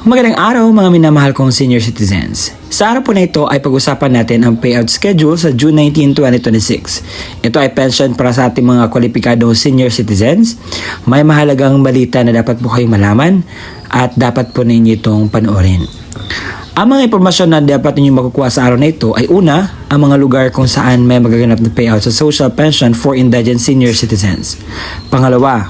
Magandang araw mga minamahal kong senior citizens. Sa araw po na ito ay pag-usapan natin ang payout schedule sa June 19, 2026. Ito ay pension para sa ating mga kwalipikadong senior citizens. May mahalagang balita na dapat po kayong malaman at dapat po ninyo itong panoorin. Ang mga impormasyon na dapat ninyo makukuha sa araw na ito ay una, ang mga lugar kung saan may magaganap na payout sa social pension for indigent senior citizens. Pangalawa,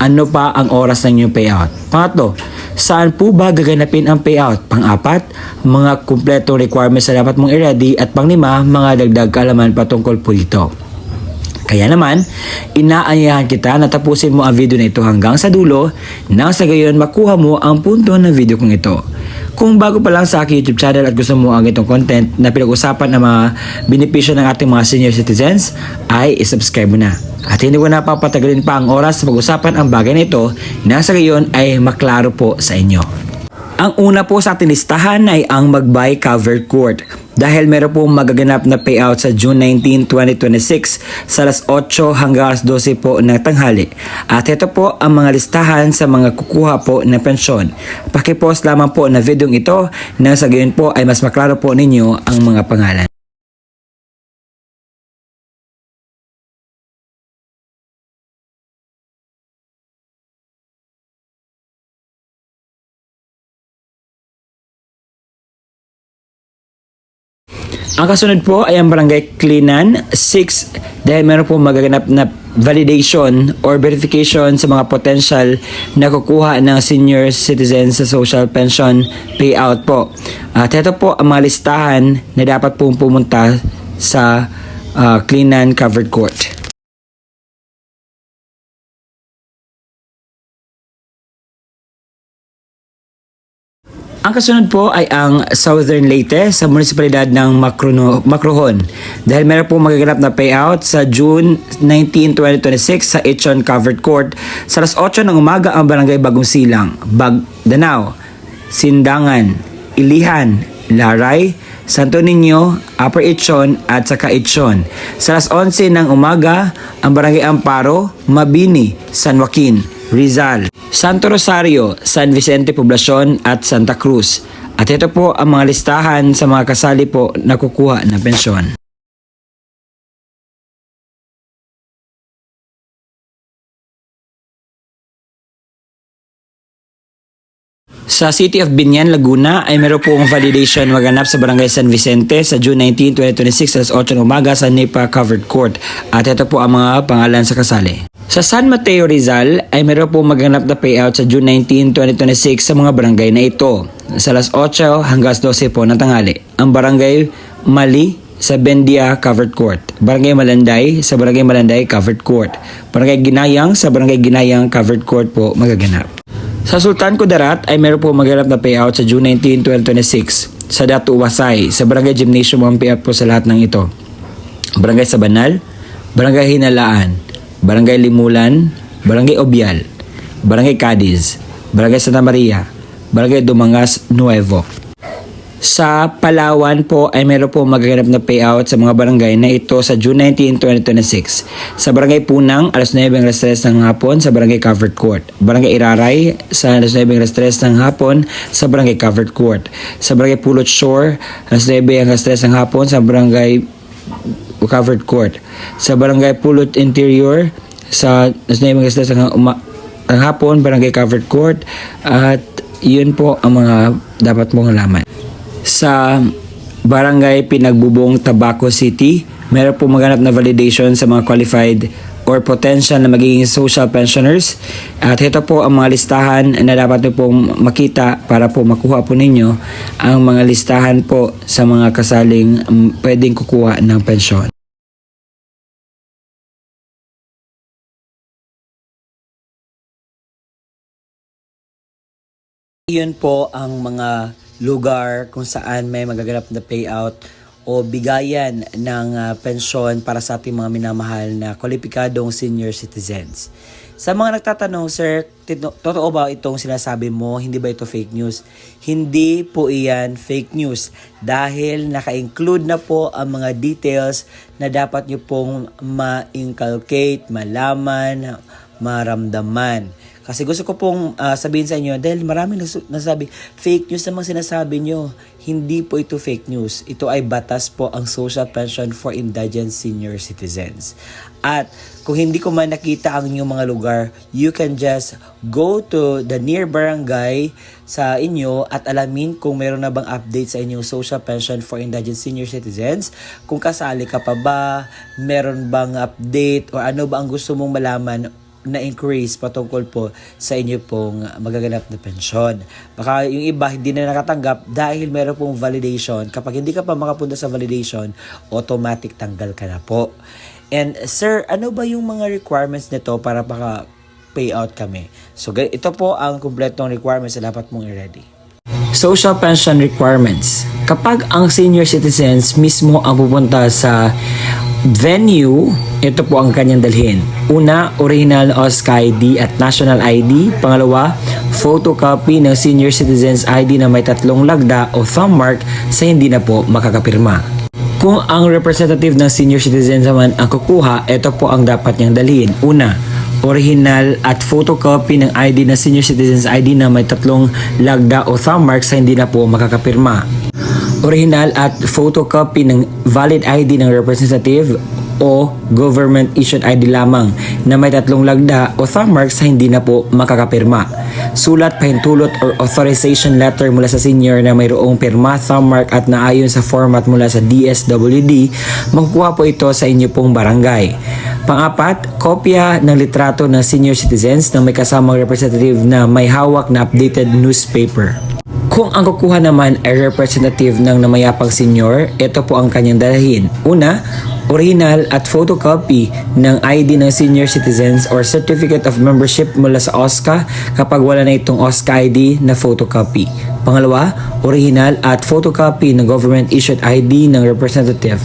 ano pa ang oras ng inyong payout? Pangatlo, saan po ba gaganapin ang payout? Pang-apat, mga kumpletong requirements na dapat mong i-ready. At pang-lima, mga dagdag kaalaman patungkol po dito. Kaya naman, inaanyayahan kita na tapusin mo ang video na ito hanggang sa dulo nang sa gayon makuha mo ang punto ng video kong ito. Kung bago pa lang sa aking YouTube channel at gusto mo ang itong content na pinag-usapan ng mga benepisyo ng ating mga senior citizens, ay isubscribe mo na. At hindi ko na papatagalin pa ang oras sa pag-usapan ang bagay na ito na sa gayon ay maklaro po sa inyo. Ang una po sa ating listahan ay ang mag-buy covered court. Dahil meron pong magaganap na payout sa June 19, 2026 sa alas 8 hanggang alas 12 po ng tanghali. At ito po ang mga listahan sa mga kukuha po ng pensyon. Pakipost lamang po na videong ito nang sa gayon po ay mas maklaro po ninyo ang mga pangalan. Ang kasunod po ay ang Barangay Cleanan 6 dahil meron po magaganap na validation or verification sa mga potential na kukuha ng senior citizens sa social pension payout po. At ito po ang mga listahan na dapat pong pumunta sa Cleanan Covered Court. Ang kasunod po ay ang Southern Leyte sa munisipalidad ng Macrohon dahil meron po magaganap na payout sa June 19, 2026 sa Echon Covered Court sa alas 8 ng umaga ang Barangay Bagong Silang, Bagdanao, Sindangan, Ilihan, Laray, Santo Niño, Upper Echon at saka Echon. Sa alas 11 ng umaga ang Barangay Amparo, Mabini, San Joaquin, Rizal, Santo Rosario, San Vicente Poblacion at Santa Cruz. At ito po ang mga listahan sa mga kasali po na kukuha ng pensyon. Sa City of Binyan, Laguna ay meron pong validation maganap sa Barangay San Vicente sa June 19, 2026 alas 8 ng umaga sa NEPA Covered Court. At ito po ang mga pangalan sa kasali. Sa San Mateo, Rizal ay meron pong maganap na payout sa June 19, 2026 sa mga barangay na ito. Sa alas 8 hanggang 12 po ng tanghali. Ang Barangay Mali sa Bendia Covered Court. Barangay Malanday sa Barangay Malanday Covered Court. Barangay Ginayang sa Barangay Ginayang Covered Court po magaganap. Sa Sultan Kudarat ay meron po maganap na payout sa June 19, 2026 sa Datu Wasay. Sa Barangay Gymnasium ang payout po sa lahat ng ito. Barangay Sabanal, Barangay Hinalaan, Barangay Limulan, Barangay Obial, Barangay Cadiz, Barangay Santa Maria, Barangay Dumangas Nuevo. Sa Palawan po ay meron po magaganap na payout sa mga barangay na ito sa June 19, 2026. Sa Barangay Punang, alas 9 hanggang alas 3 ng hapon sa Barangay Covered Court. Barangay Iraray, sa alas 9 hanggang alas 3 ng hapon sa Barangay Covered Court. Sa Barangay Pulot Shore, alas 9 hanggang alas 3 ng hapon sa Barangay Covered Court. Sa Barangay Pulot Interior, sa alas 9 hanggang alas 3 ng hapon, Barangay Covered Court. At yun po ang mga dapat mong alaman. Sa Barangay Pinagbubong, Tabaco City, meron po maganap na validation sa mga qualified or potential na magiging social pensioners. At ito po ang mga listahan na dapat nyo pong makita para po makuha po ninyo ang mga listahan po sa mga kasaling pwedeng kukuha ng pensyon. Iyon po ang mga lugar kung saan may magaganap na payout o bigayan ng pensyon para sa ating mga minamahal na kwalipikadong senior citizens. Sa mga nagtatanong, sir, totoo ba itong sinasabi mo? Hindi ba ito fake news? Hindi po iyan fake news dahil naka-include na po ang mga details na dapat nyo pong ma-inculcate, malaman, maramdaman. Kasi gusto ko pong sabihin sa inyo, dahil maraming nasabi, fake news namang sinasabi nyo. Hindi po ito fake news. Ito ay batas po ang social pension for indigent senior citizens. At kung hindi ko man nakita ang inyong mga lugar, you can just go to the near barangay sa inyo at alamin kung meron na bang update sa inyong social pension for indigent senior citizens. Kung kasali ka pa ba, meron bang update o ano ba ang gusto mong malaman na increase patungkol po sa inyo pong magaganap na pensyon. Baka yung iba hindi na nakatanggap dahil meron pong validation. Kapag hindi ka pa makapunta sa validation, automatic tanggal ka na po. And sir, ano ba yung mga requirements nito para payout kami? So ito po ang kumpletong requirements na dapat mong i-ready. Social pension requirements. Kapag ang senior citizens mismo ang pupunta sa venue, ito po ang kanyang dalhin. Una, original OSCA ID at national ID. Pangalawa, photocopy ng senior citizens ID na may 3 lagda o thumb mark sa hindi na po makakapirma. Kung ang representative ng senior citizens naman ang kukuha, ito po ang dapat niyang dalhin. Una, original at photocopy ng ID ng senior citizens ID na may 3 lagda o thumb mark sa hindi na po makakapirma. Original at photocopy ng valid ID ng representative o government issued ID lamang na may 3 lagda o thumb mark sa hindi na po makakapirma. Sulat, pahintulot or authorization letter mula sa senior na mayroong pirma, thumb mark at naayon sa format mula sa DSWD, makukuha po ito sa inyo pong barangay. Pang-apat, kopya ng litrato ng senior citizens na may kasamang representative na may hawak na updated newspaper. Kung ang kukuha naman ay representative ng namayapang senior, ito po ang kanyang dalhin. Una, original at photocopy ng ID ng senior citizens or certificate of membership mula sa OSCA kapag wala na itong OSCA ID na photocopy. Pangalawa, original at photocopy ng government issued ID ng representative.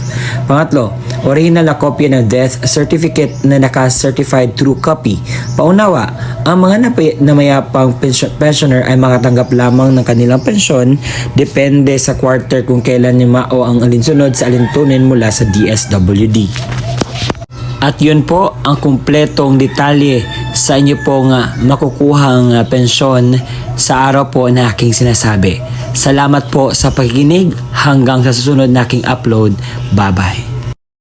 Pangatlo, original na kopya ng death certificate na naka-certified true copy. Paunawa, ang mga namayapang pensioner ay makatanggap lamang ng kanilang pensyon depende sa quarter kung kailan yumao ang alinsunod sa alintunin mula sa DSWD. At yun po ang kumpletong detalye sa inyo pong makukuhang pensyon sa araw po na aking sinasabi. Salamat po sa pakikinig. Hanggang sa susunod na aking upload. Bye-bye.